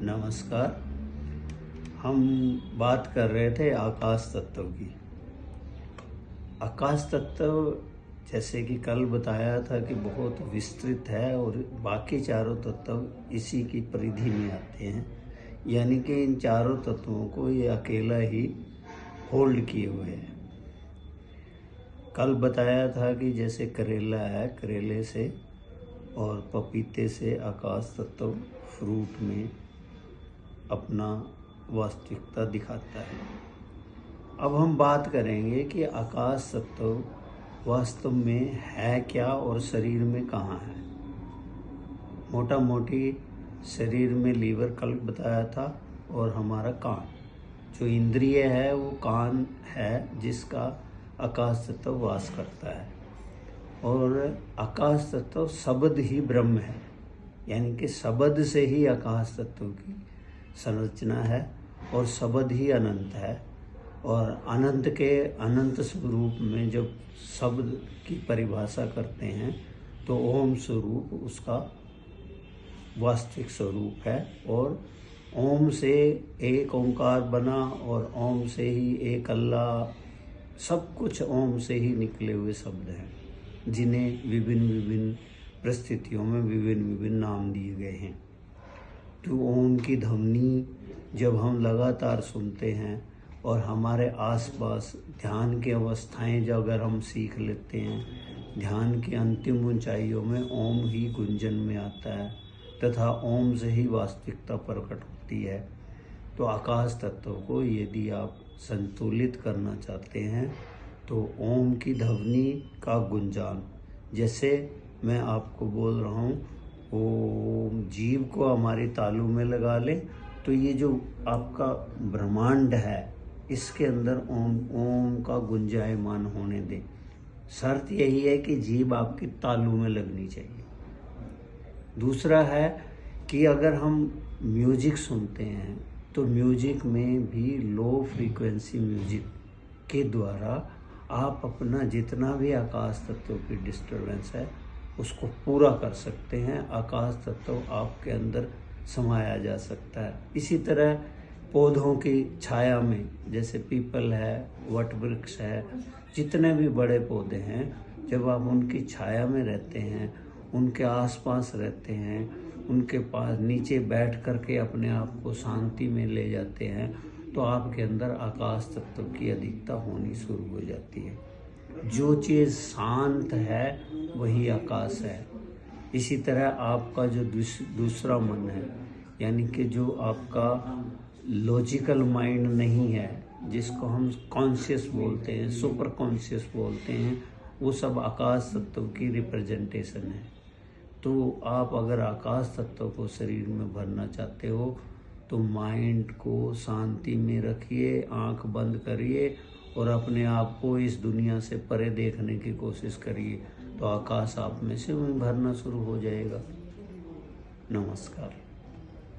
नमस्कार। हम बात कर रहे थे आकाश तत्व की। आकाश तत्व जैसे कि कल बताया था कि बहुत विस्तृत है और बाकी चारों तत्व इसी की परिधि में आते हैं, यानी कि इन चारों तत्वों को ये अकेला ही होल्ड किए हुए है। कल बताया था कि जैसे करेला है, करेले से और पपीते से आकाश तत्व फ्रूट में अपना वास्तविकता दिखाता है। अब हम बात करेंगे कि आकाश तत्व वास्तव में है क्या और शरीर में कहाँ है। मोटा मोटी शरीर में लीवर कल बताया था और हमारा कान, जो इंद्रिय है वो कान है जिसका आकाश तत्व वास करता है। और आकाश तत्व शब्द ही ब्रह्म है, यानी कि शब्द से ही आकाश तत्व की संरचना है और शब्द ही अनंत है। और अनंत के अनंत स्वरूप में जब शब्द की परिभाषा करते हैं तो ओम स्वरूप उसका वास्तविक स्वरूप है। और ओम से एक ओंकार बना और ओम से ही एक अल्लाह, सब कुछ ओम से ही निकले हुए शब्द हैं, जिन्हें विभिन्न विभिन्न परिस्थितियों में विभिन्न विभिन्न नाम दिए गए हैं। तो ओम की ध्वनि जब हम लगातार सुनते हैं और हमारे आसपास ध्यान की अवस्थाएं जब अगर हम सीख लेते हैं, ध्यान की अंतिम ऊंचाइयों में ओम ही गुंजन में आता है तथा ओम से ही वास्तविकता प्रकट होती है। तो आकाश तत्व को यदि आप संतुलित करना चाहते हैं तो ओम की ध्वनि का गुंजान, जैसे मैं आपको बोल रहा हूँ ओम, जीव को हमारी तालू में लगा ले तो ये जो आपका ब्रह्मांड है इसके अंदर ओम ओम का गुंजायमान होने दें। शर्त यही है कि जीभ आपकी तालू में लगनी चाहिए। दूसरा है कि अगर हम म्यूजिक सुनते हैं तो म्यूजिक में भी लो फ्रीक्वेंसी म्यूजिक के द्वारा आप अपना जितना भी आकाश तत्व की डिस्टर्बेंस है उसको पूरा कर सकते हैं। आकाश तत्व आपके अंदर समाया जा सकता है। इसी तरह पौधों की छाया में, जैसे पीपल है, वट वृक्ष है, जितने भी बड़े पौधे हैं, जब आप उनकी छाया में रहते हैं, उनके आसपास रहते हैं, उनके पास नीचे बैठ करके अपने आप को शांति में ले जाते हैं तो आपके अंदर आकाश तत्व की अधिकता होनी शुरू हो जाती है। जो चीज़ शांत है वही आकाश है। इसी तरह आपका जो दूसरा मन है, यानी कि जो आपका लॉजिकल माइंड नहीं है, जिसको हम कॉन्शियस बोलते हैं, सुपर कॉन्शियस बोलते हैं, वो सब आकाश तत्व की रिप्रेजेंटेशन है। तो आप अगर आकाश तत्व को शरीर में भरना चाहते हो तो माइंड को शांति में रखिए, आंख बंद करिए और अपने आप को इस दुनिया से परे देखने की कोशिश करिए, तो आकाश आप में से भरना शुरू हो जाएगा। नमस्कार।